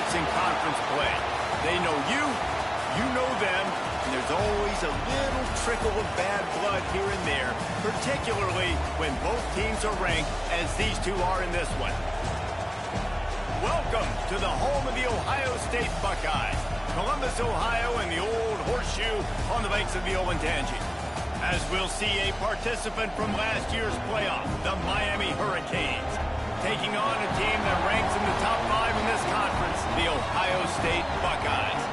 sports in conference play. They know you, you know them, and there's always a little trickle of bad blood here and there, particularly when both teams are ranked as these two are in this one. Welcome to the home of the Ohio State Buckeyes, Columbus, Ohio, and the old horseshoe on the banks of the Olentangy. As we'll see a participant from last year's playoff, the Miami Hurricanes, taking on a team that ranks in the top 5 in this conference, the Ohio State Buckeyes.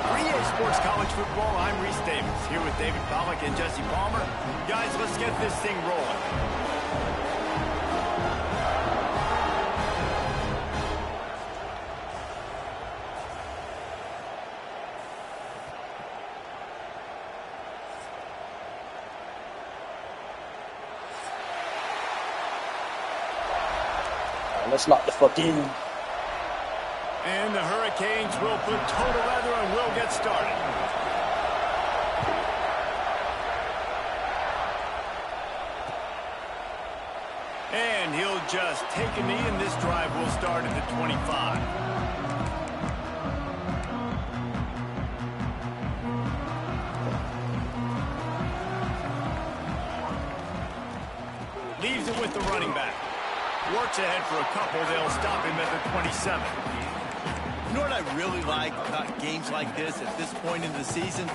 For EA Sports College Football, I'm Reese Davis, here with David Pollack and Jesse Palmer. Guys, let's get this thing rolling. Let's lock the fuck in. And the Hurricanes will put total leather and will get started. And he'll just take a knee, and this drive will start at the 25. Leaves it with the running back. Works ahead for a couple. They'll stop him at the 27. You know what I really like about games like this at this point in the season?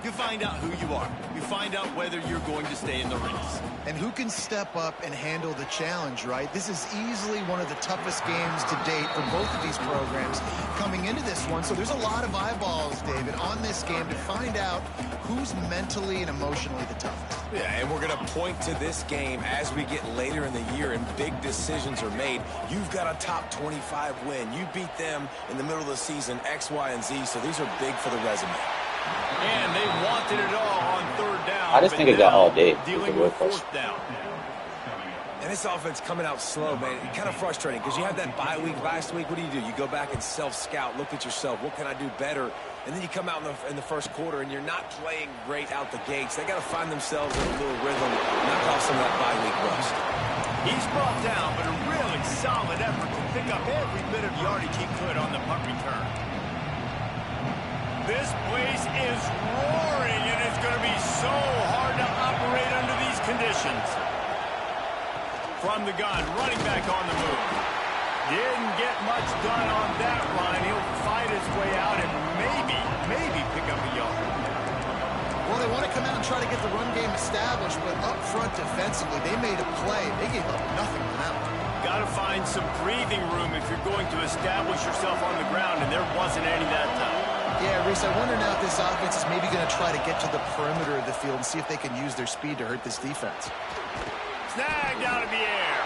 You find out who you are. You find out whether you're going to stay in the race. And who can step up and handle the challenge, right? This is easily one of the toughest games to date for both of these programs coming into this one. So there's a lot of eyeballs, David, on this game to find out who's mentally and emotionally the toughest. Yeah, and we're going to point to this game as we get later in the year and big decisions are made. You've got a top 25 win. You beat them in the middle of the season, X, Y, and Z, so these are big for the resume. And they wanted it all on third down. I just think it got all day. Dealing with fourth down. And this offense coming out slow, man. It's kind of frustrating because you had that bye week last week. What do? You go back and self-scout, look at yourself. What can I do better? And then you come out in the first quarter and you're not playing great out the gates. They got to find themselves in a little rhythm, knock off some of that bye week rust. He's brought down, but a really solid effort to pick up every bit of yardage he could on the punt return. This place is roaring, and it's going to be so hard to operate under these conditions. From the gun, running back on the move. Didn't get much done on that line. He'll fight his way out and maybe pick up a yard. Well, they want to come out and try to get the run game established, but up front defensively, they made a play. They gave up nothing on that one. Got to find some breathing room if you're going to establish yourself on the ground, and there wasn't any that time. Yeah, Reese, I wonder now if this offense is maybe going to try to get to the perimeter of the field and see if they can use their speed to hurt this defense. Snagged out of the air.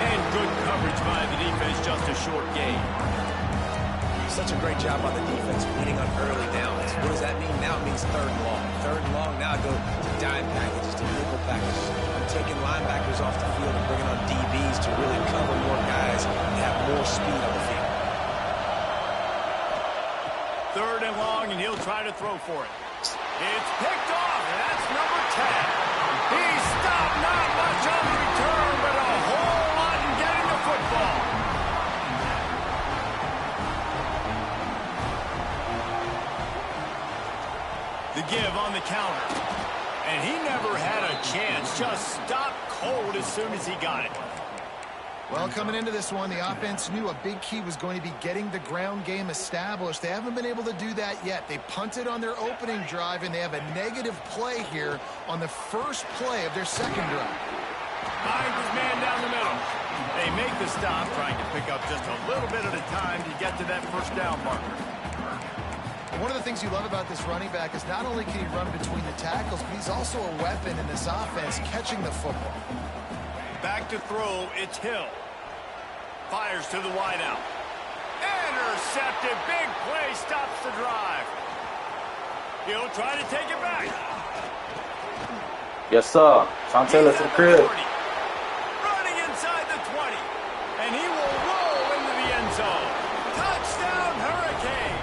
And good coverage by the defense, just a short gain. Such a great job on the defense winning on early downs. What does that mean? Now it means third and long. Third and long, now I go to dime packages, to nickel packages. I'm taking linebackers off the field and bringing on DBs to really cover more guys and have more speed on the field. Third and long, and he'll try to throw for it. It's picked off, and that's number 10. He stopped not much on the return, but a whole lot in getting the football. The give on the counter. And he never had a chance. Just stopped cold as soon as he got it. Well, coming into this one, the offense knew a big key was going to be getting the ground game established. They haven't been able to do that yet. They punted on their opening drive, and they have a negative play here on the first play of their second drive. Finds his man down the middle. They make the stop, trying to pick up just a little bit at a time to get to that first down marker. One of the things you love about this running back is not only can he run between the tackles, but he's also a weapon in this offense catching the football. Back to throw, it's Hill. Fires to the wideout. Intercepted, big play, stops the drive. He'll try to take it back. Yes, sir. Trying to tell us the crib. Running inside the 20. And he will roll into the end zone. Touchdown, Hurricane.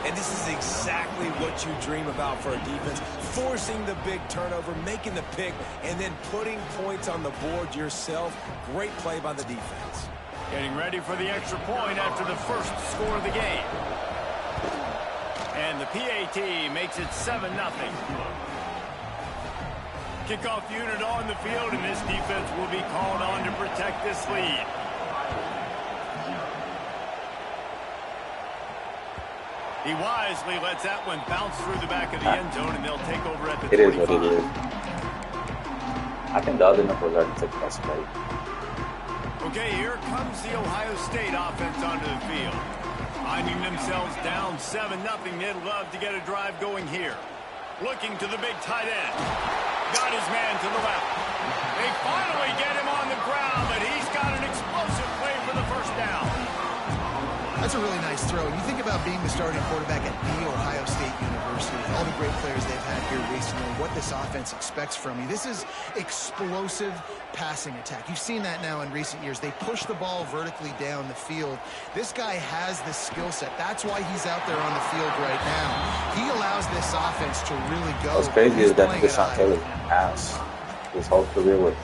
And this is exactly what you dream about for a defense. Forcing the big turnover, making the pick, and then putting points on the board yourself. Great play by the defense. Getting ready for the extra point after the first score of the game. And the PAT makes it 7-0. Kickoff unit on the field, and this defense will be called on to protect this lead. He wisely lets that one bounce through the back of the end zone, and they'll take over at the 25. It is what it is. I think the other number was already taking that spot. Okay, here comes the Ohio State offense onto the field. Finding themselves down 7-0, they'd love to get a drive going here. Looking to the big tight end. Got his man to the left. They finally get him on the ground, but he's got an explosive play for the first down. That's a really nice throw. You think about being the starting quarterback at the Ohio State University, all the great players they've had here recently, what this offense expects from you. This is explosive passing attack. You've seen that now in recent years. They push the ball vertically down the field. This guy has the skill set. That's why he's out there on the field right now. He allows this offense to really go. What's crazy is that Deshaun ass his whole career with.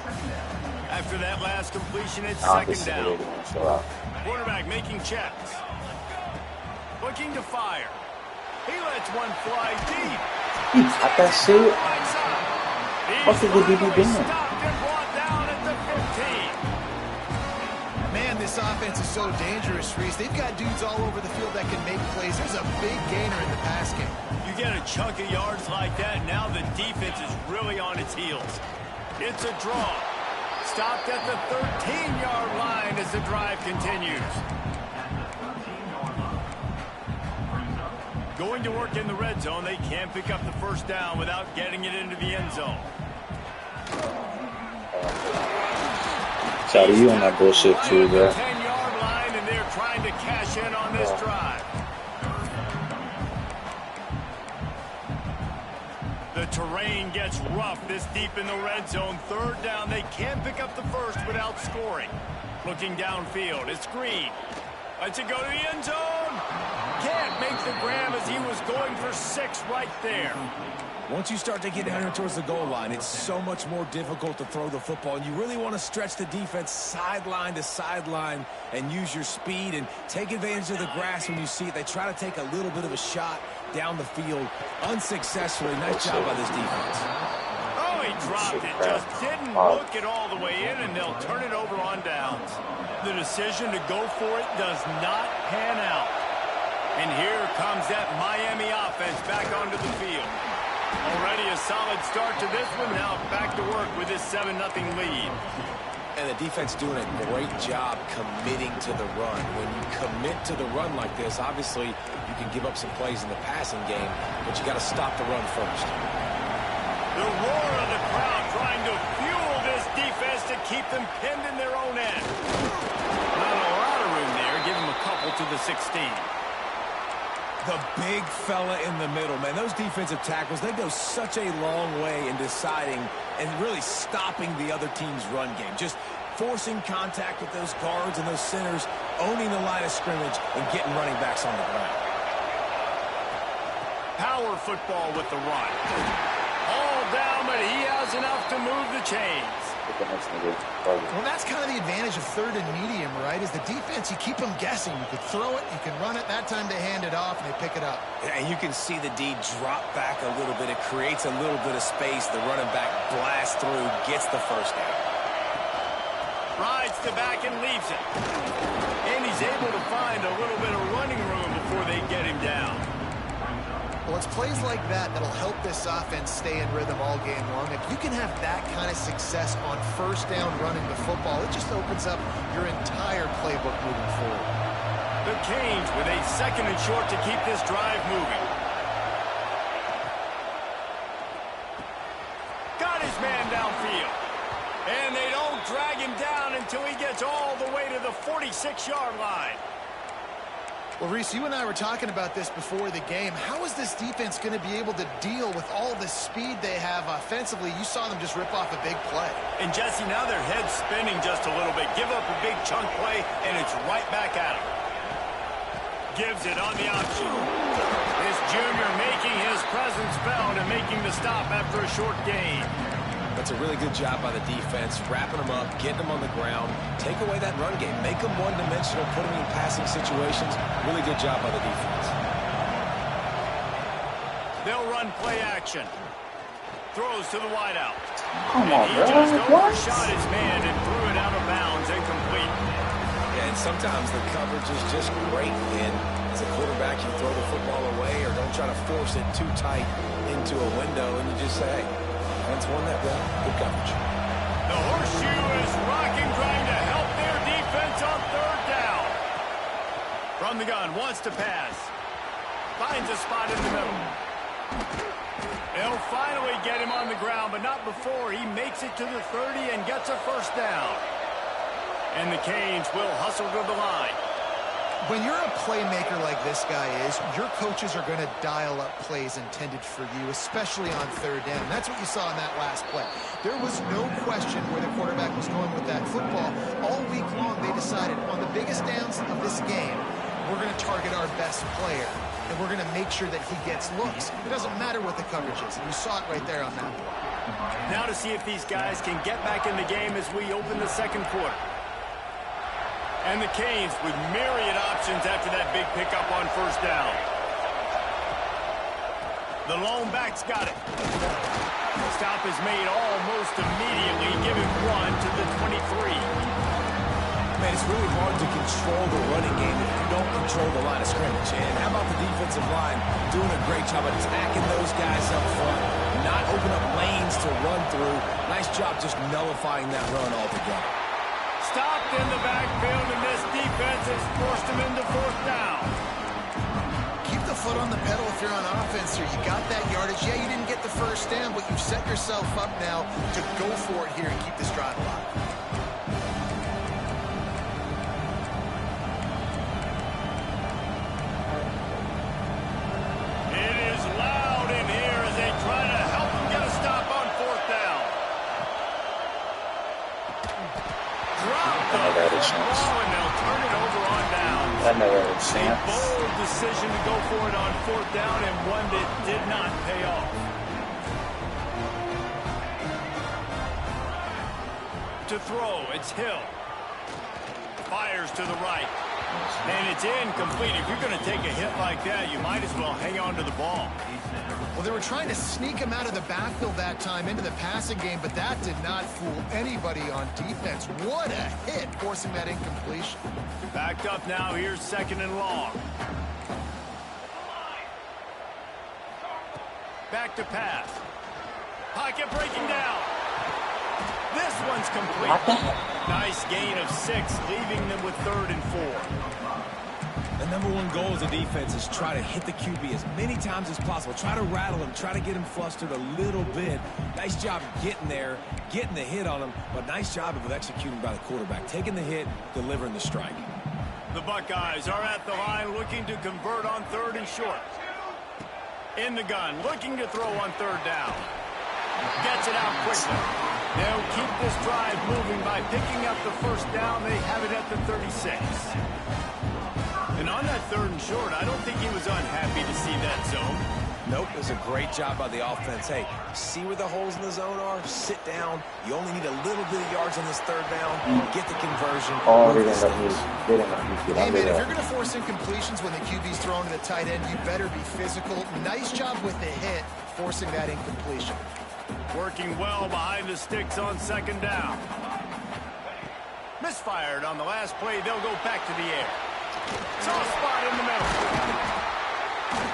After that last completion, it's second down. Out. Quarterback making checks. Looking to fire. He lets one fly deep. He got that shit. What's the DB doing? Stopped and brought down at the 15. Man, this offense is so dangerous, Reese. They've got dudes all over the field that can make plays. There's a big gainer in the pass game. You get a chunk of yards like that, now the defense is really on its heels. It's a draw. Stopped at the 13-yard line as the drive continues. Going to work in the red zone. They can't pick up the first down without getting it into the end zone. Shout out to you on that bullshit too, bro. 10-yard line, and they're trying to cash in on this drive. The terrain gets rough this deep in the red zone. Third down. They can't pick up the first without scoring. Looking downfield. It's Green. Lets it go to the end zone. Can't make the grab as he was going for 6 right there. Once you start to get down here towards the goal line, it's so much more difficult to throw the football. And you really want to stretch the defense sideline to sideline and use your speed and take advantage of the grass when you see it. They try to take a little bit of a shot down the field unsuccessfully. Nice job by this defense. Oh, he dropped it. Just didn't look it all the way in, and they'll turn it over on downs. The decision to go for it does not pan out. And here comes that Miami offense back onto the field. Already a solid start to this one. Now back to work with this 7-0 lead. And the defense doing a great job committing to the run. When you commit to the run like this, obviously you can give up some plays in the passing game, but you got to stop the run first. The roar of the crowd trying to fuel this defense to keep them pinned in their own end. Not a lot of room there. Give them a couple to the 16. The big fella in the middle, man. Those defensive tackles, they go such a long way in deciding and really stopping the other team's run game. Just forcing contact with those guards and those centers, owning the line of scrimmage, and getting running backs on the ground. Power football with the run. All down, but he has enough to move the chains. Well, that's kind of the advantage of third and medium, right? Is the defense, you keep them guessing. You can throw it, you can run it. That time they hand it off and they pick it up. Yeah, and you can see the D drop back a little bit. It creates a little bit of space. The running back blasts through, gets the first down. Rides the back and leaves it. And he's able to find a little bit of running room before they get him down. Well, it's plays like that that'll help this offense stay in rhythm all game long. If you can have that kind of success on first down running the football, it just opens up your entire playbook moving forward. The Canes with a 2nd and short to keep this drive moving. Got his man downfield. And they don't drag him down until he gets all the way to the 46-yard line. Well, Reese, you and I were talking about this before the game. How is this defense going to be able to deal with all the speed they have offensively? You saw them just rip off a big play. And, Jesse, now their head's spinning just a little bit. Give up a big chunk play, and it's right back at him. Gives it on the option. This junior making his presence felt and making the stop after a short gain. That's a really good job by the defense, wrapping them up, getting them on the ground, take away that run game, make them one-dimensional, put them in passing situations. Really good job by the defense. They'll run play action. Throws to the wideout. Come on, He bro. just What? overshot his man and threw it out of bounds, incomplete. Yeah, and sometimes the coverage is just great. And as a quarterback, you throw the football away or don't try to force it too tight into a window, and you just say, hey, defense won that round. Good coverage. The horseshoe is rocking, trying to help their defense on third down. From the gun, wants to pass. Finds a spot in the middle. They'll finally get him on the ground, but not before he makes it to the 30 and gets a first down. And the Canes will hustle to the line. When you're a playmaker like this guy is, your coaches are going to dial up plays intended for you, especially on third down. That's what you saw in that last play. There was no question where the quarterback was going with that football. All week long, they decided on the biggest downs of this game, we're going to target our best player, and we're going to make sure that he gets looks. It doesn't matter what the coverage is. You saw it right there on that play. Now to see if these guys can get back in the game as we open the second quarter. And the Canes with myriad options after that big pickup on first down. The lone back's got it. Stop is made almost immediately, giving one to the 23. Man, it's really hard to control the running game if you don't control the line of scrimmage. And how about the defensive line doing a great job attacking those guys up front, not open up lanes to run through. Nice job just nullifying that run altogether. Stopped in the backfield, and this defense has forced him into fourth down. Keep the foot on the pedal if you're on offense here. You got that yardage. Yeah, you didn't get the first down, but you've set yourself up now to go for it here and keep this drive alive. It is loud in here as they try to help him get a stop on fourth down. Drop the football, and they'll turn it over on down. That never had a A chance. bold decision to go for it on fourth down, and one that did not pay off. To throw, it's Hill. Fires to the right. And it's incomplete. If you're going to take a hit like that, you might as well hang on to the ball. Well, they were trying to sneak him out of the backfield that time into the passing game, but that did not fool anybody on defense. What a hit, forcing that incompletion. Backed up now. Here's second and long. Back to pass. Pocket breaking down. This one's complete. Nice gain of 6, leaving them with 3rd and 4. The number one goal as a defense is try to hit the QB as many times as possible. Try to rattle him, try to get him flustered a little bit. Nice job getting there, getting the hit on him, but nice job of executing by the quarterback. Taking the hit, delivering the strike. The Buckeyes are at the line looking to convert on 3rd and short. In the gun, looking to throw on 3rd down. Gets it out quickly. They'll keep this drive moving by picking up the first down. They have it at the 36. And on that 3rd and short, I don't think he was unhappy to see that zone. Nope, it was a great job by the offense. Hey, see where the holes in the zone are? Sit down. You only need a little bit of yards on this 3rd down. Get the conversion. Oh, they didn't let me get Hey, man, if that. you're going to force incompletions when the QB's thrown to the tight end, you better be physical. Nice job with the hit, forcing that incompletion. Working well behind the sticks on 2nd down. Misfired on the last play. They'll go back to the air. Soft spot in the middle.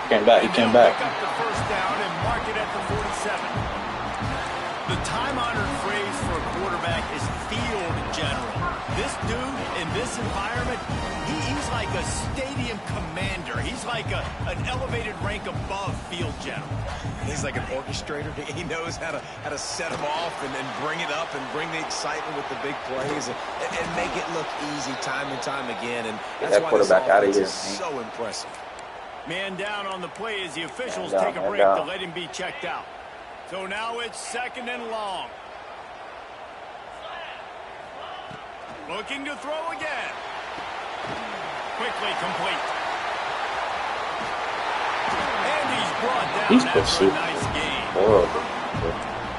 Came back. He came back. Pick up the first down and mark it at the 47. The time-honored phrase for a quarterback is field general. This dude in this environment, he's like a stadium commander. He's like an elevated rank above field general. He's like an orchestrator. He knows how to set them off and then bring it up and bring the excitement with the big plays and make it look easy time and time again. And that's that why quarterback this out of offense here, is so impressive. Man down on the play as the officials Man down, take a man break down. to let him be checked out. So now it's 2nd and long. Looking to throw again. Quickly complete. And he's brought down He's after a pursued. nice game. Horrible.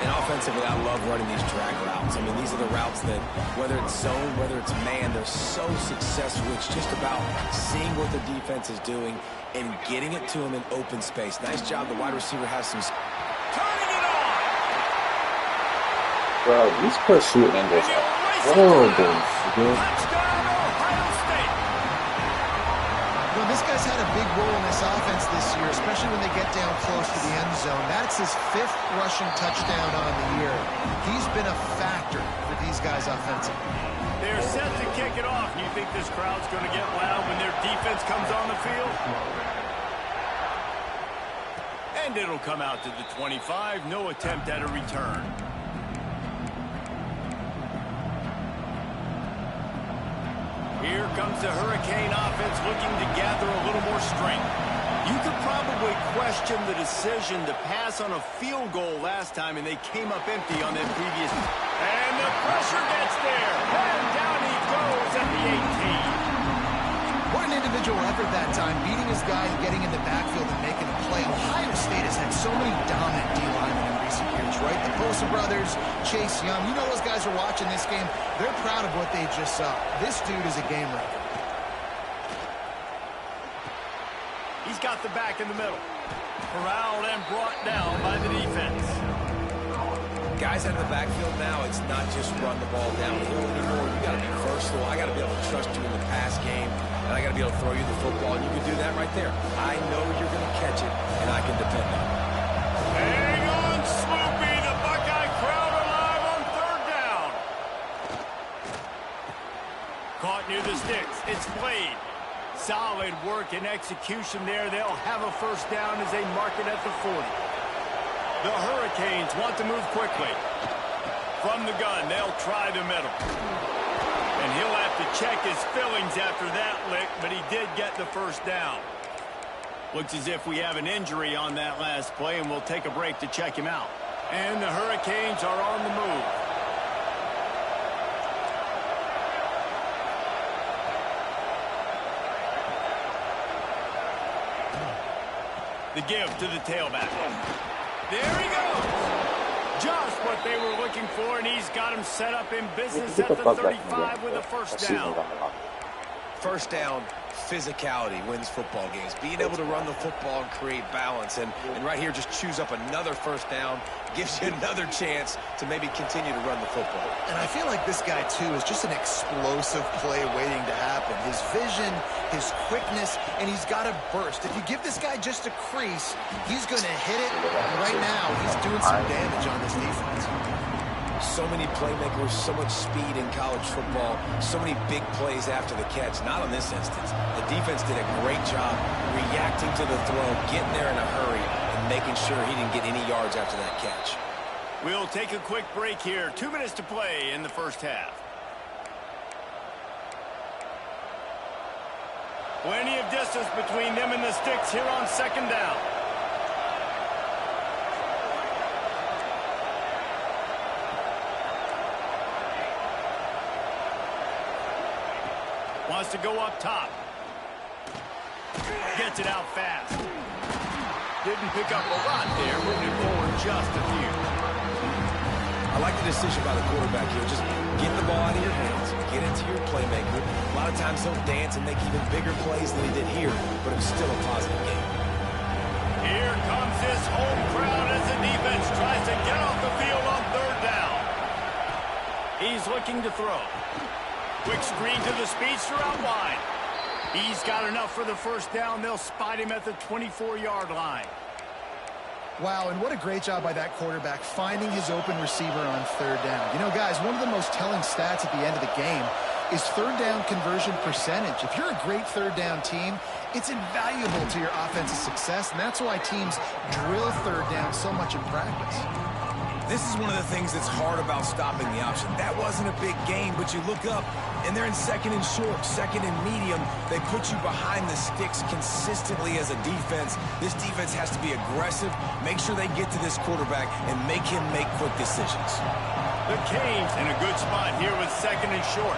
And offensively, I love running these drag routes. I mean, these are the routes that, whether it's zone, whether it's man, they're so successful. It's just about seeing what the defense is doing and getting it to them in open space. Nice job. The wide receiver has some... Turning it on! Bro, these pursuit angles are horrible, dude. Touchdown, Ohio State! Well, this guy's had a big role in this offense this year, especially when they get down close to the end zone. That's his 5th rushing touchdown on the year. He's been a factor for these guys offensively. They're set to kick it off. You think this crowd's going to get loud when their defense comes on the field? And it'll come out to the 25. No attempt at a return. Here comes the Hurricane offense looking to gather a little more strength. You could probably question the decision to pass on a field goal last time, and they came up empty on that previous. And the pressure gets there. And down he goes at the 18. What an individual effort that time, beating his guy and getting in the backfield and making a play. Ohio State has had so many dominant D-linemen in recent years, right? The Bosa brothers, Chase Young, you know those guys are watching this game. They're proud of what they just saw. This dude is a game wrecker. He's got the back in the middle. Corralled and brought down by the defense. Guys out of the backfield now, it's not just run the ball downhill anymore. You got to be versatile. I got to be able to trust you in the pass game, and I got to be able to throw you the football, and you can do that right there. I know you're going to catch it, and I can depend on it. Hang on, Sloopy. The Buckeye crowd alive on 3rd down. Caught near the sticks. It's played. Solid work and execution there. They'll have a 1st down as they mark it at the 40. The Hurricanes want to move quickly. From the gun, they'll try the middle. And he'll have to check his fillings after that lick, but he did get the 1st down. Looks as if we have an injury on that last play, and we'll take a break to check him out. And the Hurricanes are on the move. The give to the tailback. There he goes. Just what they were looking for, and he's got him set up in business at the 35 with a 1st down. 1st down, physicality wins football games. Being able to run the football and create balance. And right here, just choose up another 1st down. Gives you another chance to maybe continue to run the football. And I feel like this guy, too, is just an explosive play waiting to happen. His vision, his quickness, and he's got a burst. If you give this guy just a crease, he's going to hit it. And right now, he's doing some damage on this defense. So many playmakers, so much speed in college football, so many big plays after the catch. Not in this instance. The defense did a great job reacting to the throw, getting there in a hurry, and making sure he didn't get any yards after that catch. We'll take a quick break here. 2 minutes to play in the 1st half. Plenty of distance between them and the sticks here on 2nd down. Wants to go up top. Gets it out fast. Didn't pick up a lot there, moving forward just a few. I like the decision by the quarterback here. Just get the ball out of your hands, get it to your playmaker. A lot of times he'll dance and make even bigger plays than he did here, but it was still a positive game. Here comes this home crowd as the defense tries to get off the field on 3rd down. He's looking to throw. Quick screen to the speedster out wide. He's got enough for the 1st down. They'll spot him at the 24-yard line. Wow, and what a great job by that quarterback finding his open receiver on 3rd down. You know, guys, one of the most telling stats at the end of the game is 3rd down conversion percentage. If you're a great 3rd down team, it's invaluable to your offensive success, and that's why teams drill 3rd down so much in practice. This is one of the things that's hard about stopping the option. That wasn't a big gain, but you look up, and they're in 2nd and short, 2nd and medium. They put you behind the sticks consistently as a defense. This defense has to be aggressive, make sure they get to this quarterback, and make him make quick decisions. The Canes in a good spot here with 2nd and short.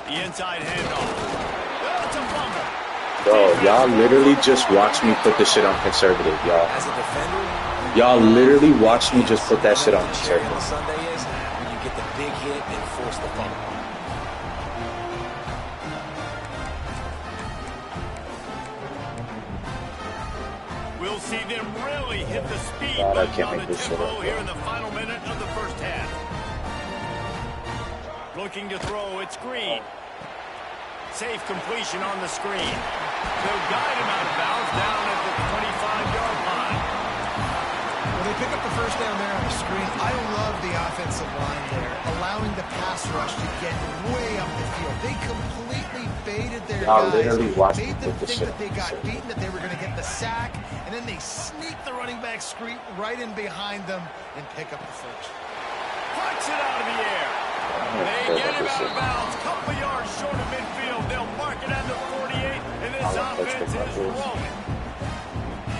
The inside handoff. That's a fumble. Bro, y'all literally just watched me put this shit on conservative, y'all. As a defender, Y'all literally watched me just put that shit on the cherry on the conservative. Sunday is when you get the big hit and force the fumble. We'll see them really hit the speed God, I button can't on make the this shit tempo up, here bro. in the final minute of the first half. Looking to throw, it's Green. Safe completion on the screen. They'll guide him out of bounds down at the 25-yard line. Well, they pick up the first down there on the screen. I love the offensive line there, allowing the pass rush to get way up the field. They completely baited their Y'all guys, literally watched me made them put this think shit that on they got conservative. beaten, that they were going to get the sack, and then they sneak the running back screen right in behind them and pick up the first. Punch it out of the air. They get him out of bounds. Couple yards short of midfield. They'll mark it at the 48, and this offense is rolling.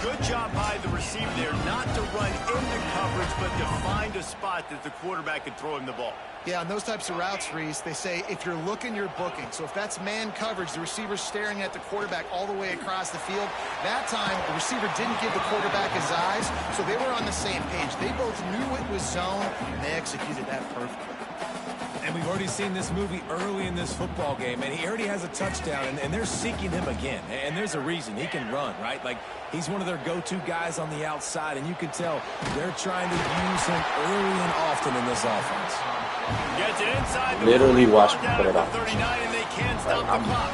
Good job by the receiver there, not to run into coverage, but to find a spot that the quarterback could throw him the ball. Yeah, on those types of routes, Reese, they say if you're looking, you're booking. So if that's man coverage, the receiver's staring at the quarterback all the way across the field. That time, the receiver didn't give the quarterback his eyes, so they were on the same page. They both knew it was zone, and they executed that perfectly. And we've already seen this movie early in this football game, and he already has a touchdown, and they're seeking him again. And there's a reason. He can run, right? Like, he's one of their go-to guys on the outside, and you can tell they're trying to use him early and often in this offense. Gets it inside the Literally watch me down put at it the on. 39, and they can't stop the clock.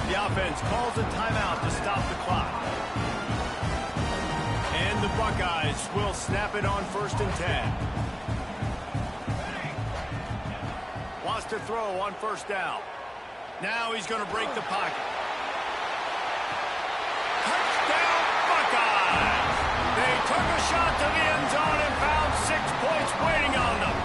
The offense calls a timeout to stop the clock. And the Buckeyes will snap it on 1st and 10. Wants to throw on 1st down. Now he's going to break the pocket. Touchdown, Buckeyes! They took a shot to the end zone and found 6 points waiting on them.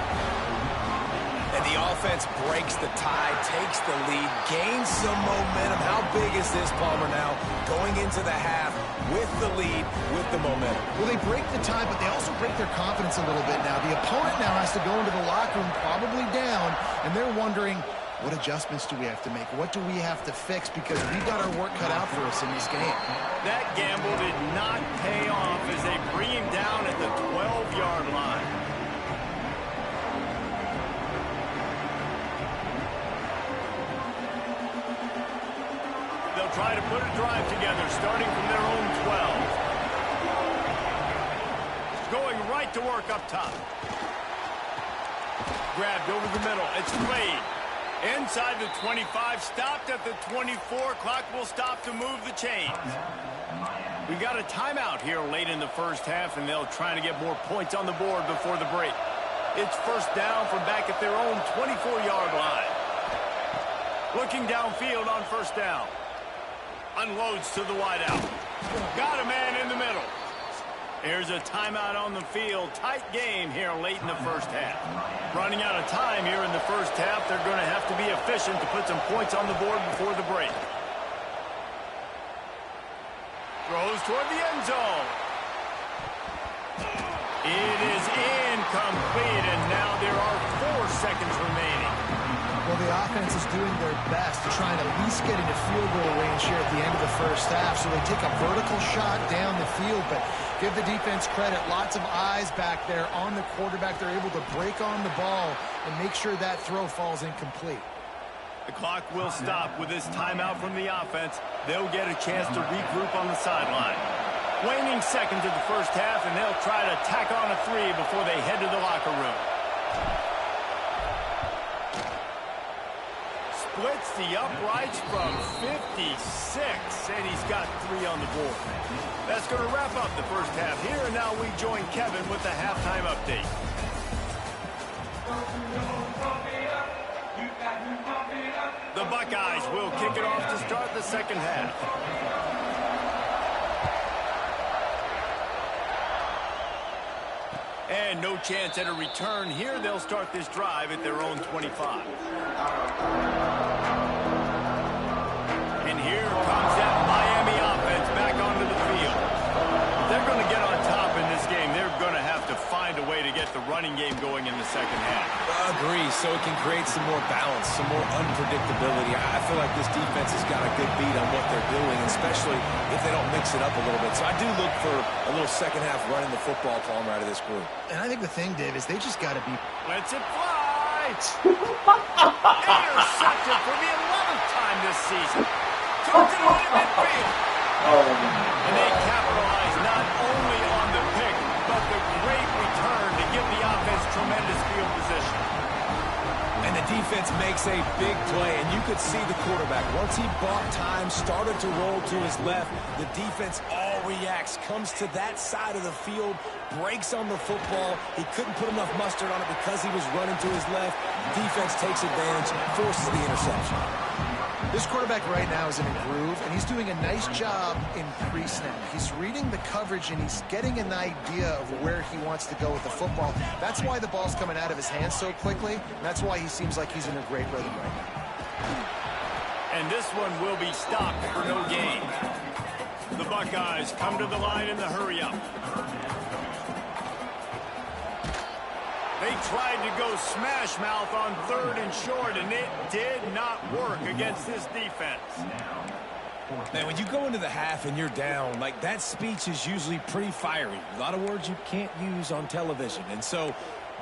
And the offense breaks the tie, takes the lead, gains some momentum. How big is this, Palmer, now? Going into the half with the lead, with the momentum. Well, they break the tie, but they also break their confidence a little bit now. The opponent now has to go into the locker room, probably down, and they're wondering, what adjustments do we have to make? What do we have to fix? Because we've got our work cut out for us in this game. That gamble did not pay off as they bring him down at the 12-yard line. They'll try to put a drive together, starting from their own 12. Going right to work up top. Grabbed over the middle. It's played. Inside the 25, stopped at the 24. Clock will stop to move the chains. We got a timeout here late in the first half, and they'll try to get more points on the board before the break. It's 1st down from back at their own 24-yard line. Looking downfield on 1st down. Unloads to the wideout. Got a man in the middle. Here's a timeout on the field. Tight game here late in the first half. Running out of time here in the first half. They're going to have to be efficient to put some points on the board before the break. Throws toward the end zone. It is incomplete, and now there are 4 seconds remaining. Well, the offense is doing their best to try and at least get into field goal range here at the end of the first half. So they take a vertical shot down the field, but give the defense credit. Lots of eyes back there on the quarterback. They're able to break on the ball and make sure that throw falls incomplete. The clock will stop with this timeout from the offense. They'll get a chance to regroup on the sideline. Waning seconds of the first half, and they'll try to tack on a 3 before they head to the locker room. Splits the uprights from 56, and he's got 3 on the board. That's going to wrap up the first half here, and now we join Kevin with the halftime update. The Buckeyes will kick it off to start the second half. And no chance at a return here. They'll start this drive at their own 25. And here comes that Miami offense back onto the field. If they're going to get on top in this game, they're going to have to find a way to get the running game going in the second half. Agree, so it can create some more balance, some more unpredictability. I feel like this defense has got a good beat on what they're doing, especially if they don't mix it up a little bit. So I do look for a little second half running the football Palmer out of this group. And I think the thing, Dave, is they just got to be... Lets it fly! Intercepted for the 11th time this season. Took it into midfield. And they capitalize not only on the pick, but the great return to give the offense tremendous field position. And the defense makes a big play, and you could see the quarterback. Once he bought time, started to roll to his left, the defense all reacts, comes to that side of the field, breaks on the football. He couldn't put enough mustard on it because he was running to his left. Defense takes advantage, forces the interception. This quarterback right now is in a groove, and he's doing a nice job in pre-snap. He's reading the coverage, and he's getting an idea of where he wants to go with the football. That's why the ball's coming out of his hands so quickly, and that's why he seems like he's in a great rhythm right now. And this one will be stopped for no gain. The Buckeyes come to the line in the hurry-up. They tried to go smash mouth on 3rd and short, and it did not work against this defense. Man, when you go into the half and you're down, like, that speech is usually pretty fiery. A lot of words you can't use on television. And so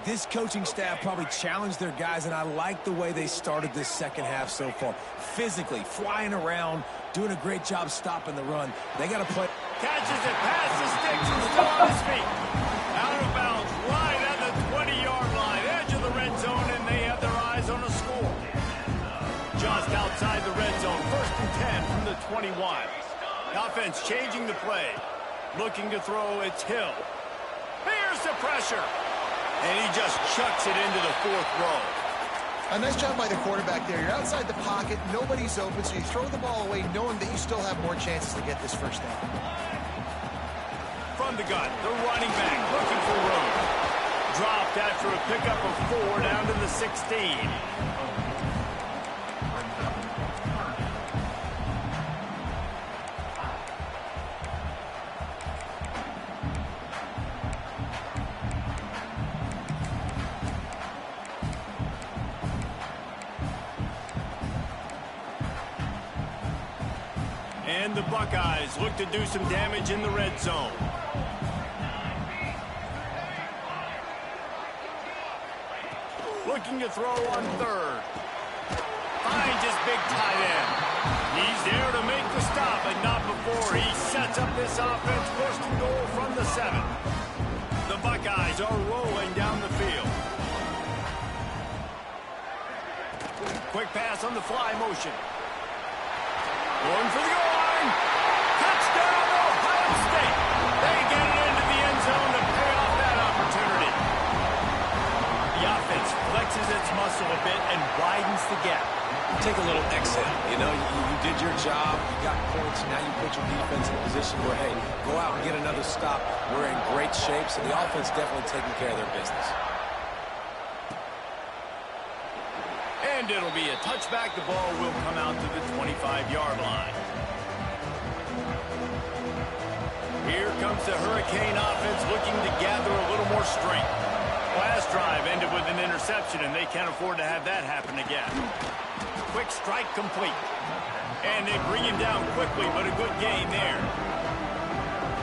this coaching staff probably challenged their guys, and I like the way they started this second half so far. Physically, flying around, doing a great job stopping the run. They got to play. Catches it past the sticks and still on his feet. Out of bounds, right at the 20-yard line, edge of the red zone, and they have their eyes on a score. Just outside the red zone, 1st and 10 from the 21. The offense changing the play. Looking to throw, it's Hill. Here's the pressure. And he just chucks it into the 4th row. A nice job by the quarterback there. You're outside the pocket, nobody's open, so you throw the ball away knowing that you still have more chances to get this first down. From the gun, the running back looking for room. Dropped after a pickup of 4 down to the 16. And the Buckeyes look to do some damage in the red zone. Looking to throw on 3rd. Finds his big tight end. He's there to make the stop, but not before he sets up this offense. 1st and goal from the 7. The Buckeyes are rolling down the field. Quick pass on the fly motion. Going for the goal line. Touchdown, Ohio State. They get it into the end zone to pay off that opportunity. The offense flexes its muscle a bit and widens the gap. Take a little exhale. You know, you did your job. You got points. Now you put your defense in a position where, hey, go out and get another stop. We're in great shape, so the offense definitely taking care of their business. And it'll be a touchback. The ball will come out to the 25-yard line. Here comes the Hurricane offense looking to gather a little more strength. Last drive ended with an interception, and they can't afford to have that happen again. Quick strike complete. And they bring him down quickly, but a good gain there.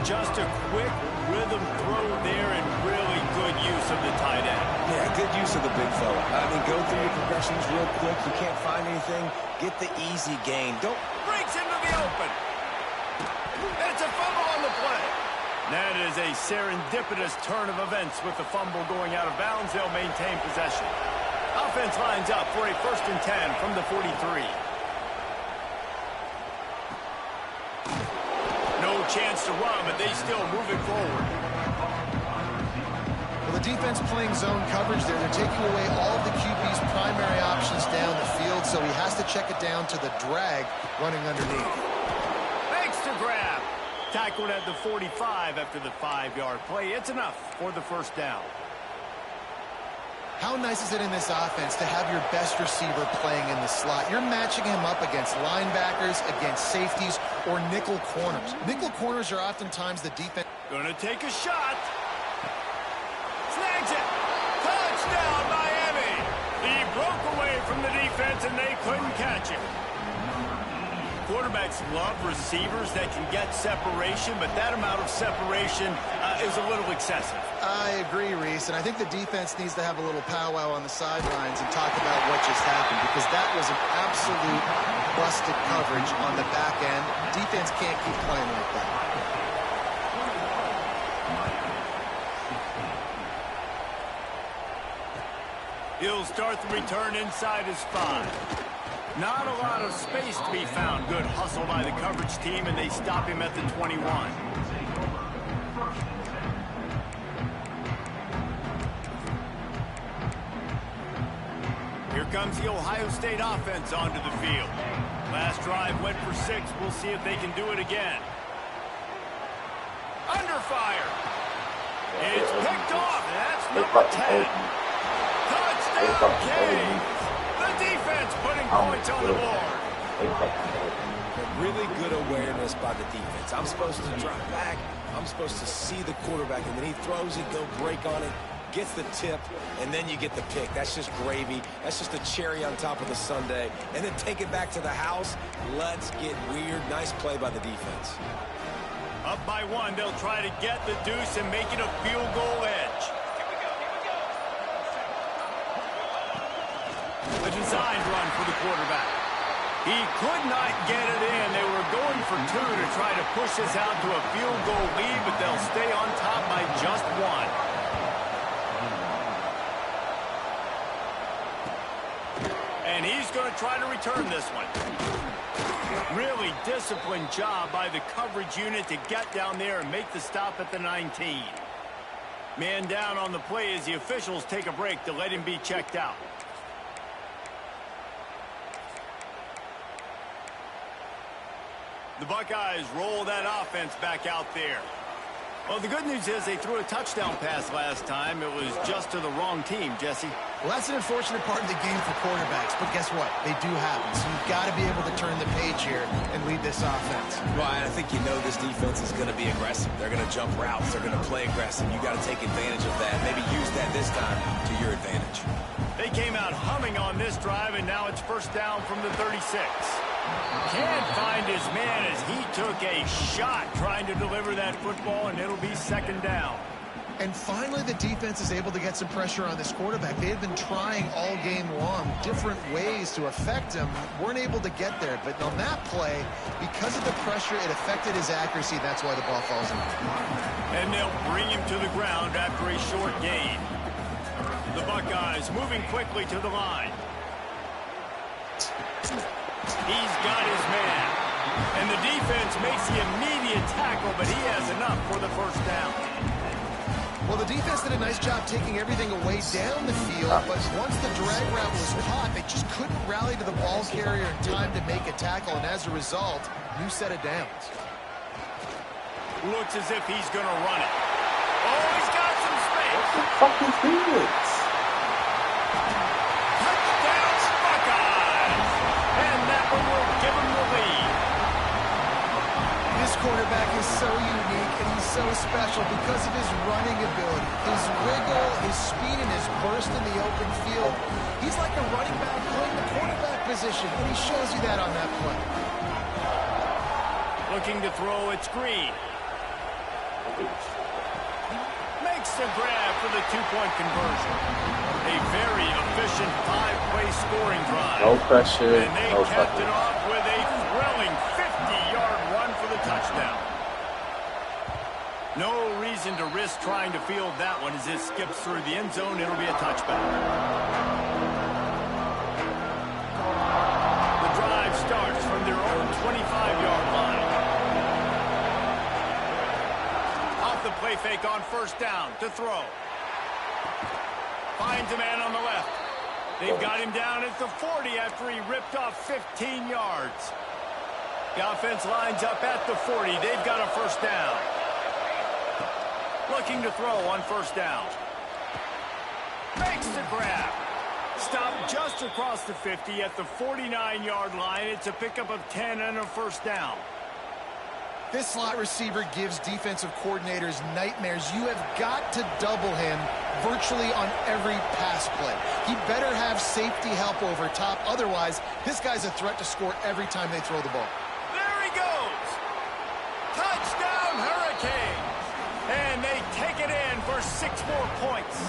Just a quick rhythm throw there and really good use of the tight end. Yeah, good use of the big fella. I mean, go through your progressions real quick. You can't find anything. Get the easy gain. Don't. Breaks into the open. It's a fumble on the play. That is a serendipitous turn of events with the fumble going out of bounds. They'll maintain possession. Offense lines up for a 1st and 10 from the 43. No chance to run, but they still move it forward. Well, the defense playing zone coverage there. They're taking away all of the QB's primary options down the field, so he has to check it down to the drag running underneath. Thanks to grab. Tackled at the 45 after the 5-yard play. It's enough for the 1st down. How nice is it in this offense to have your best receiver playing in the slot? You're matching him up against linebackers, against safeties, or nickel corners. Nickel corners are oftentimes the defense. Gonna take a shot. Snags it. from the defense, and they couldn't catch it. Quarterbacks love receivers that can get separation, but that amount of separation is a little excessive. I agree, Reese, and I think the defense needs to have a little powwow on the sidelines and talk about what just happened, because that was an absolute busted coverage on the back end. Defense can't keep playing like that. He'll start the return inside his 5. Not a lot of space to be found. Good hustle by the coverage team, and they stop him at the 21. Here comes the Ohio State offense onto the field. Last drive went for 6. We'll see if they can do it again. Under fire. It's picked off. That's number 10. Touchdown, Canes. The defense putting points on the board. Really good awareness by the defense. I'm supposed to drop back. I'm supposed to see the quarterback, and then he throws it, go break on it, gets the tip, and then you get the pick. That's just gravy. That's just a cherry on top of the sundae. And then take it back to the house. Let's get weird. Nice play by the defense. Up by 1, they'll try to get the deuce and make it a field goal edge. A designed run for the quarterback. He could not get it in. They were going for 2 to try to push this out to a field goal lead, but they'll stay on top by just 1. And he's going to try to return this one. Really disciplined job by the coverage unit to get down there and make the stop at the 19. Man down on the play as the officials take a break to let him be checked out. The Buckeyes roll that offense back out there. Well, the good news is they threw a touchdown pass last time. It was just to the wrong team, Jesse. Well, that's an unfortunate part of the game for quarterbacks, but guess what? They do happen, so you've got to be able to turn the page here and lead this offense. Well, I think you know this defense is going to be aggressive. They're going to jump routes. They're going to play aggressive. You got to take advantage of that. Maybe use that this time to your advantage. They came out humming on this drive, and now it's first down from the 36. Can't find his man as he took a shot trying to deliver that football, and it'll be second down. And finally, the defense is able to get some pressure on this quarterback. They had been trying all game long different ways to affect him. Weren't able to get there. But on that play, because of the pressure, it affected his accuracy. That's why the ball falls in. And they'll bring him to the ground after a short gain. The Buckeyes moving quickly to the line. He's got his man. And the defense makes the immediate tackle, but he has enough for the first down. Well, the defense did a nice job taking everything away down the field, but once the drag route was caught, they just couldn't rally to the ball carrier in time to make a tackle, and as a result, new set of downs. Looks as if he's going to run it. Oh, he's got some space. Fucking Felix. Touchdown, Buckeyes. And that one will give him the lead. This quarterback is so unique, and he's so special because of his running ability, his wiggle, his speed, and his burst in the open field. He's like a running back playing the quarterback position, and he shows you that on that play. Looking to throw, it's Green. Makes the grab for the two-point conversion. A very efficient five-play scoring drive. No pressure. And they No capped pressure. it off with a thrilling 50-yard run for the touchdown. No reason to risk trying to field that one as it skips through the end zone. It'll be a touchback. The drive starts from their own 25-yard line. Off the play fake on first down to throw. Finds a man on the left. They've got him down at the 40 after he ripped off 15 yards. The offense lines up at the 40. They've got a first down. Looking to throw on first down. Makes the grab. Stopped just across the 50 at the 49-yard line. It's a pickup of 10 and a first down. This slot receiver gives defensive coordinators nightmares. You have got to double him virtually on every pass play. He better have safety help over top. Otherwise, this guy's a threat to score every time they throw the ball. There he goes. Touchdown, Hurricanes. And they take it in for 6 more points.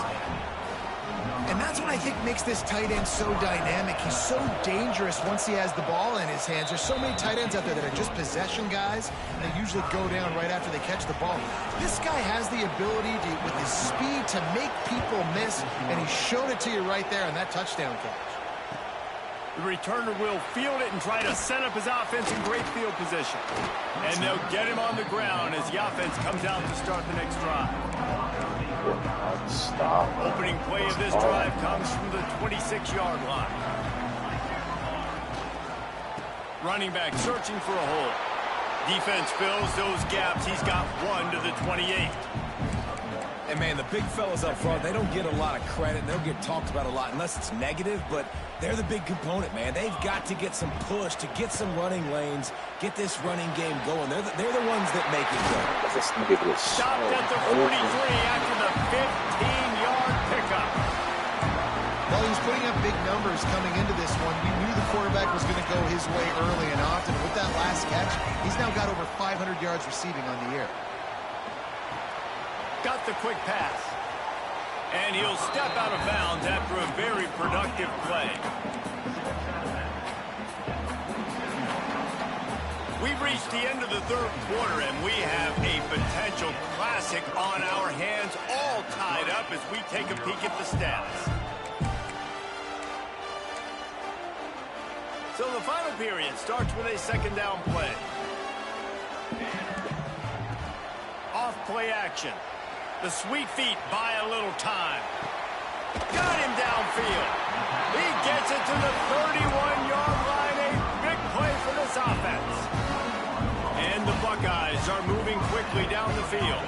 And that's what I think makes this tight end so dynamic. He's so dangerous once he has the ball in his hands. There's so many tight ends out there that are just possession guys, and they usually go down right after they catch the ball. This guy has the ability to, with his speed, to make people miss, and he showed it to you right there on that touchdown catch. The returner will field it and try to set up his offense in great field position. And they'll get him on the ground as the offense comes out to start the next drive. Stop. Opening play of this drive comes from the 26-yard line. Running back searching for a hole. Defense fills those gaps. He's got 1 to the 28. And, man, the big fellas up front, they don't get a lot of credit. They'll get talked about a lot unless it's negative, but they're the big component, man. They've got to get some push, to get some running lanes, get this running game going. They're the ones that make it go. Stopped at the 43 after the 15-yard pickup. Well, he was putting up big numbers coming into this one. We knew the quarterback was going to go his way early and often. With that last catch, he's now got over 500 yards receiving on the year. Got the quick pass. And he'll step out of bounds after a very productive play. We've reached the end of the third quarter, and we have a potential classic on our hands, all tied up as we take a peek at the stats. So the final period starts with a second down play. Off play action. The sweet feet buy a little time. Got him downfield. He gets it to the 31-yard line. A big play for this offense. And the Buckeyes are moving quickly down the field.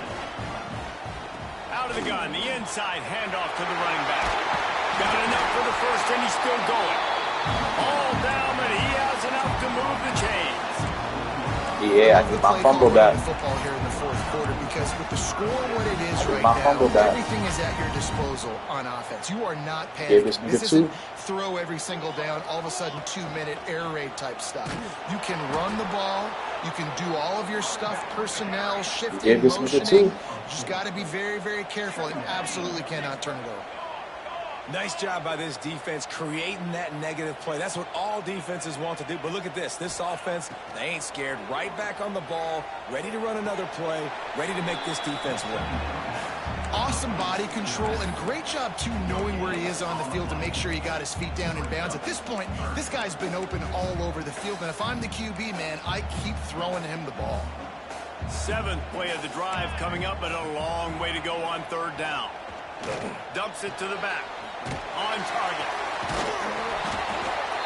Out of the gun, the inside handoff to the running back. Got enough for the first, and he's still going. All down, but he has enough to move the chains. Yeah, I think my fumble back. Football here in the fourth quarter, because with the score what it is right now, everything is at your disposal on offense. You are not panicking. This isn't throw every single down, all of a sudden 2-minute air raid type stuff. You can run the ball. You can do all of your stuff, personnel, shifting, motioning. You just got to be very, very careful and absolutely cannot turn it over. Nice job by this defense creating that negative play. That's what all defenses want to do. But look at this. This offense, they ain't scared. Right back on the ball, ready to run another play, ready to make this defense win. Awesome body control and great job, too, knowing where he is on the field to make sure he got his feet down in bounds. At this point, this guy's been open all over the field. And if I'm the QB, man, I keep throwing him the ball. 7th play of the drive coming up, but a long way to go on third down. Dumps it to the back. On target.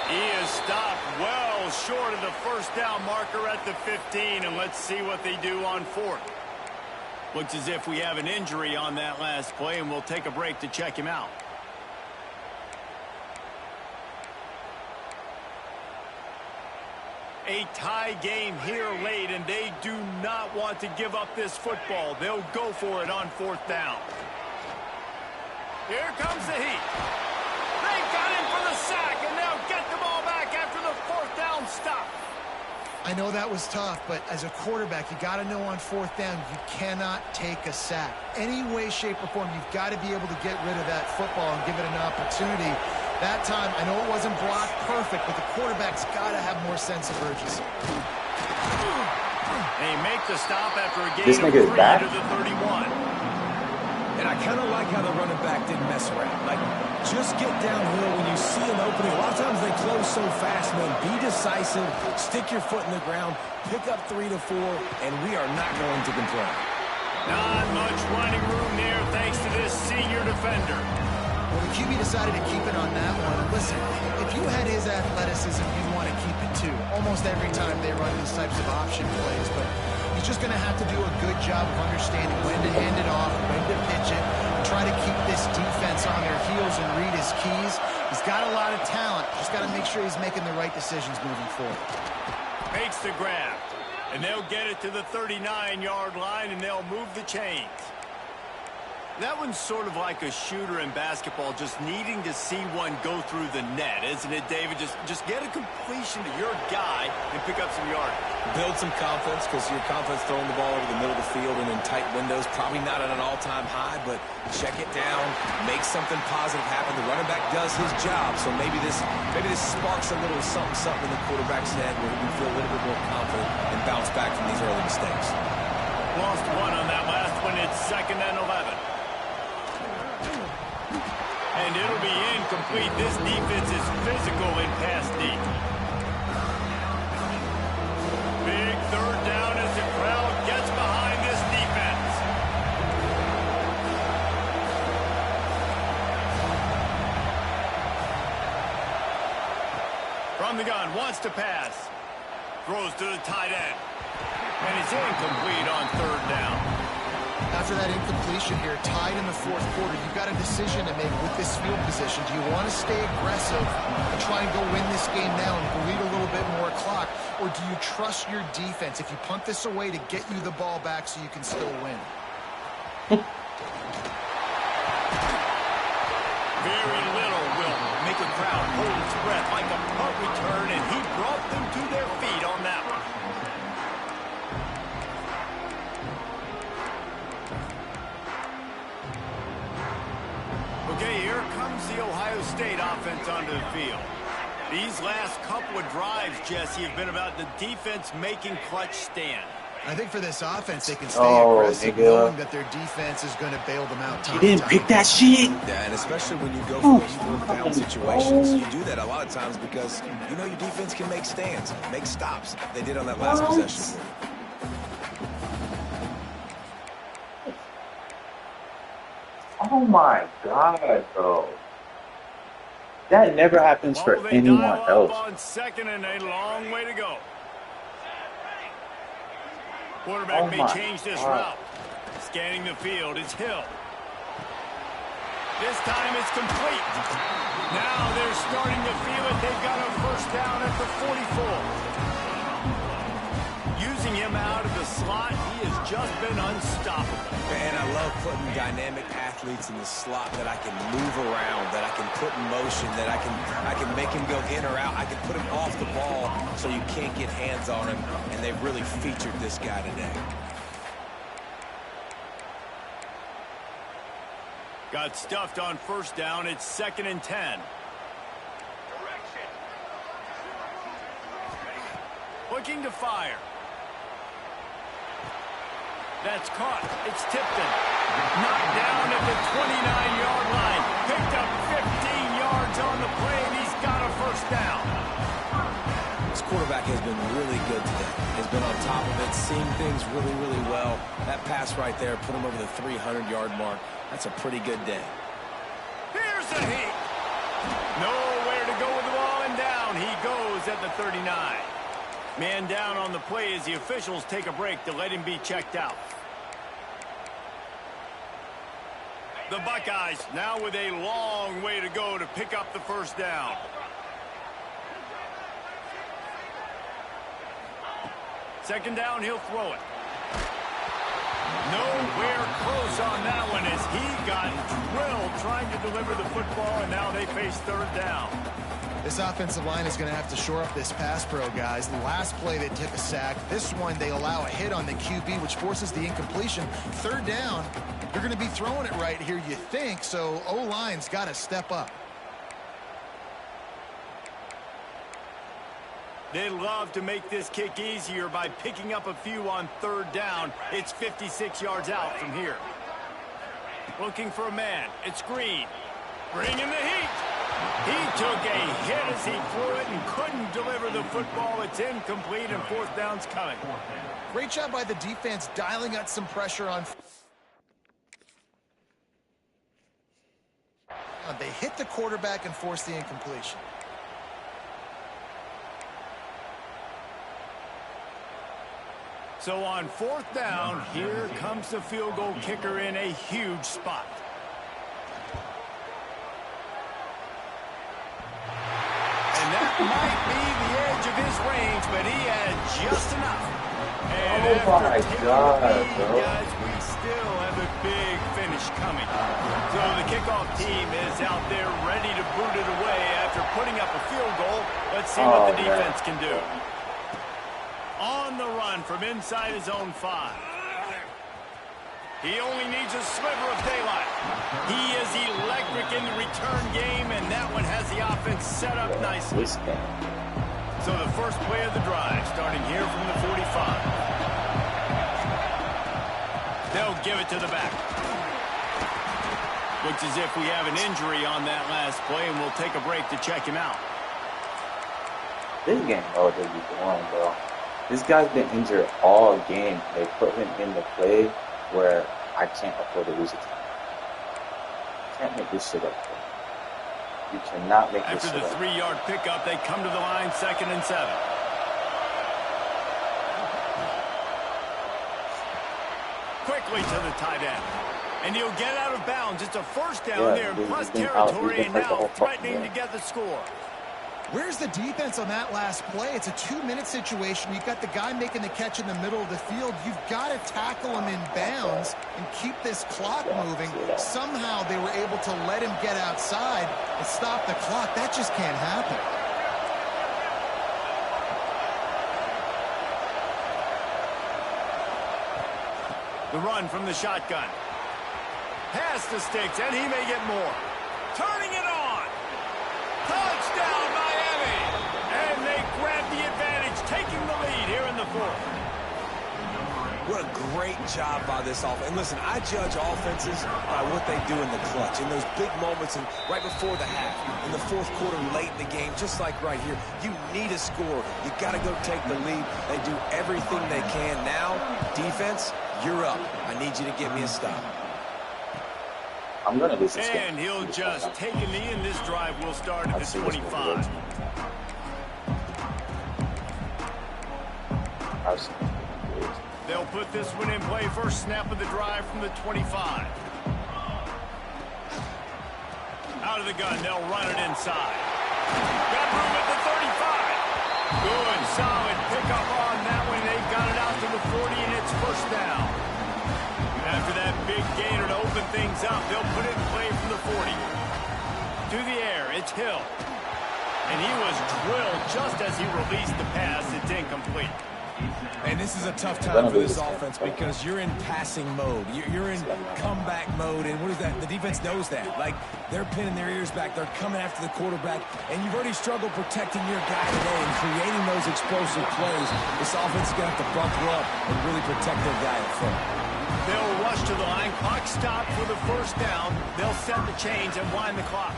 He is stopped well short of the first down marker at the 15, and let's see what they do on 4th. Looks as if we have an injury on that last play, and we'll take a break to check him out. A tie game here late, and they do not want to give up this football. They'll go for it on 4th down. Here comes the heat. They got him for the sack, and they'll get the ball back after the 4th down stop. I know that was tough, but as a quarterback, you got to know on 4th down, you cannot take a sack. Any way, shape, or form, you've got to be able to get rid of that football and give it an opportunity. That time, I know it wasn't blocked perfect, but the quarterback's got to have more sense of urgency. They make the stop after a gain of 3 to the 31. And I kind of like how the running back didn't mess around. Like, just get downhill when you see an opening. A lot of times they close so fast, man. Be decisive, stick your foot in the ground, pick up 3 to 4, and we are not going to complain. Not much running room there thanks to this senior defender. Well, the QB decided to keep it on that one. Listen, if you had his athleticism, you'd want to keep it too. Almost every time they run these types of option plays, but he's just going to have to do a good job of understanding when to hand it off, when to pitch it, try to keep this defense on their heels and read his keys. He's got a lot of talent. Just got to make sure he's making the right decisions moving forward. Makes the grab. And they'll get it to the 39-yard line, and they'll move the chains. That one's sort of like a shooter in basketball, just needing to see one go through the net, isn't it, David? Just get a completion to your guy and pick up some yardage. Build some confidence, because your confidence throwing the ball over the middle of the field and in tight windows, probably not at an all-time high, but check it down, make something positive happen. The running back does his job, so maybe this sparks a little something in the quarterback's head where he can feel a little bit more confident and bounce back from these early mistakes. Lost one on that last one. It's 2nd and 11. And it'll be incomplete. This defense is physical in pass deep. Big 3rd down as the crowd gets behind this defense. From the gun, wants to pass. Throws to the tight end. And it's incomplete on 3rd down. After that incompletion here, tied in the 4th quarter, you've got a decision to make with this field position. Do you want to stay aggressive and try and go win this game now and bleed a little bit more clock, or do you trust your defense if you punt this away to get you the ball back so you can still win? Very little will make a crowd hold its breath like a punt return, and he brought them to their feet on that one. Okay, here comes the Ohio State offense onto the field. These last couple of drives, Jesse, have been about the defense making clutch stand. I think for this offense, they can stay aggressive, knowing that their defense is going to bail them out. You didn't pick that shit. Yeah, and especially when you go for those 4th down situations, you do that a lot of times because you know your defense can make stands, make stops. They did on that last possession. Oh my God, bro. That never happens for anyone else. On 2nd and a long way to go. Quarterback may change this route. Scanning the field, it's Hill. This time it's complete. Now they're starting to feel it. They've got a 1st down at the 44. Using him out of the slot, he has just been unstoppable. And I love putting dynamic athletes in the slot that I can move around, that I can put in motion, that I can make him go in or out. I can put him off the ball so you can't get hands on him, and they've really featured this guy today. Got stuffed on 1st down. It's 2nd and 10. Looking to fire. That's caught. It's tipped in. Knocked down at the 29-yard line. Picked up 15 yards on the play, and he's got a 1st down. This quarterback has been really good today. Has been on top of it, seeing things really, really well. That pass right there put him over the 300-yard mark. That's a pretty good day. Here's a heat. Nowhere to go with the ball, and down he goes at the 39. Man down on the play as the officials take a break to let him be checked out. The Buckeyes now with a long way to go to pick up the 1st down. Second down, he'll throw it. Nowhere close on that one as he got drilled trying to deliver the football, and now they face 3rd down. This offensive line is going to have to shore up this pass pro, guys. The last play they took a sack. This one they allow a hit on the QB, which forces the incompletion. 3rd down, you're going to be throwing it right here, you think, so O-line's got to step up. They love to make this kick easier by picking up a few on 3rd down. It's 56 yards out from here. Looking for a man. It's Green. Bringing the heat. He took a hit as he threw it and couldn't deliver the football. It's incomplete, and 4th down's coming. Great job by the defense dialing out some pressure on. They hit the quarterback and forced the incompletion. So on 4th down, here comes the field goal kicker in a huge spot. And that might be the edge of his range, but he had just enough. my God, bro. Guys, we still have a big finish coming. So the kickoff team is out there ready to boot it away after putting up a field goal. Let's see what the defense can do. On the run from inside his own 5. He only needs a sliver of daylight. He is electric in the return game, and that one has the offense set up nicely. So the first play of the drive, starting here from the 45. They'll give it to the back. Looks as if we have an injury on that last play, and we'll take a break to check him out. This game, oh, they be going, bro. This guy's been injured all game. They put him in the play where I can't afford to lose it. Can't make this shit up, bro. You cannot make this shit up. After the 3-yard pickup, they come to the line, 2nd and 7. Quickly to the tight end. And he'll get out of bounds. It's a first down there in plus territory, and now threatening to get the score. Where's the defense on that last play? It's a 2-minute situation. You've got the guy making the catch in the middle of the field. You've got to tackle him in bounds and keep this clock moving. Somehow they were able to let him get outside and stop the clock. That just can't happen. The run from the shotgun. Pass to Sticks, and he may get more. Turning it on. Touchdown, Miami. And they grab the advantage, taking the lead here in the 4th. What a great job by this offense. And listen, I judge offenses by what they do in the clutch, in those big moments and right before the half, in the 4th quarter, late in the game, just like right here. You need a score. You got to go take the lead. They do everything they can. Now, defense, you're up. I need you to give me a stop. I'm going to lose this game. And he'll just take a knee, and this drive will start at the 25. They'll put this one in play. First snap of the drive from the 25. Out of the gun, they'll run it inside. Got room at the 35. Good, solid pickup on that one. They got it out to the 40, and it's first down. After that big gainer to open things up, they'll put it in play from the 40. To the air, it's Hill. And he was drilled just as he released the pass. It's incomplete. And this is a tough time for this offense because you're in passing mode. You're in comeback mode, and what is that? The defense knows that. Like, they're pinning their ears back. They're coming after the quarterback, and you've already struggled protecting your guy today and creating those explosive plays. This offense is going to have to buckle up and really protect their guy in front. They'll rush to the line. Clock stopped for the first down. They'll set the chains and wind the clock.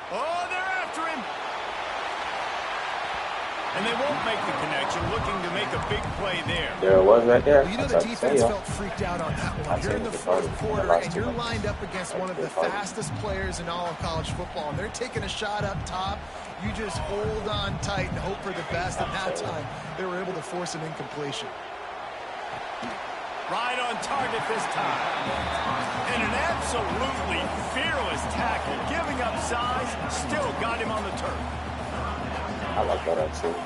Oh, they're after him. And they won't make the connection, looking to make a big play there. There it was right there. Well, you know the defense felt freaked out on that one. You're in the 4th quarter, and you're lined up against one of the fastest players in all of college football. And they're taking a shot up top. You just hold on tight and hope for the best. And that time, they were able to force an incompletion. Right on target this time. And an absolutely fearless tackle, giving up size, still got him on the turf. I like that actually.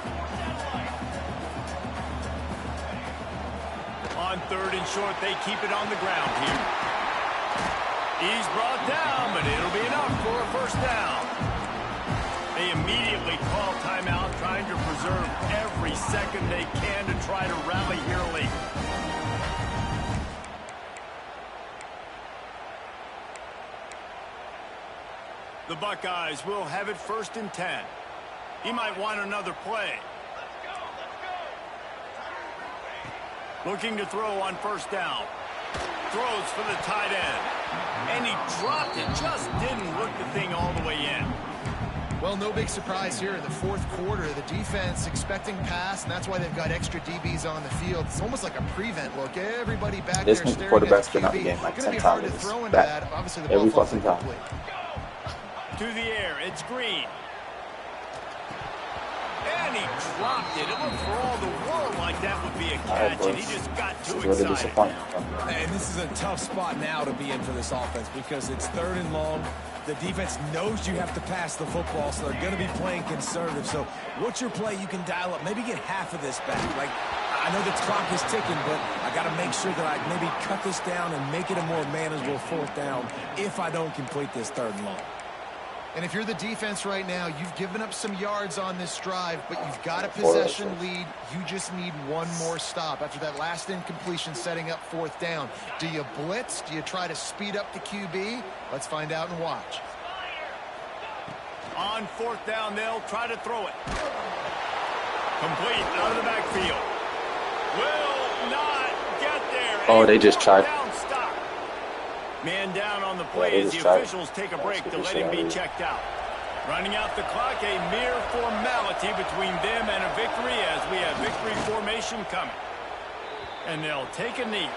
On 3rd and short, they keep it on the ground here. He's brought down, but it'll be enough for a first down. They immediately call timeout, trying to preserve every second they can to try to rally here late. The Buckeyes will have it 1st and 10. He might want another play. Looking to throw on first down. Throws for the tight end. And he dropped it. Just didn't look the thing all the way in. Well, no big surprise here in the 4th quarter. The defense expecting pass, and that's why they've got extra DBs on the field. It's almost like a prevent look. Everybody back there staring at the quarterback's been out the game like 10 times. Obviously, the ball falls incomplete. To the air, it's Green. And he dropped it. It looked for all the world like that would be a catch, and he just got too excited. And this is a tough spot now to be in for this offense because it's 3rd and long. The defense knows you have to pass the football, so they're going to be playing conservative. So what's your play you can dial up? Maybe get half of this back. Like, I know the clock is ticking, but I got to make sure that I maybe cut this down and make it a more manageable 4th down if I don't complete this 3rd and long. And if you're the defense right now, you've given up some yards on this drive, but you've got a possession lead. You just need one more stop. After that last incompletion setting up 4th down, do you blitz? Do you try to speed up the QB? Let's find out and watch. On 4th down, they'll try to throw it. Complete out of the backfield. Will not get there. Oh, they just tried. Stop. Man down on the play as the officials take a break to let him be checked out. Running out the clock, a mere formality between them and a victory as we have victory formation coming. And they'll take a knee.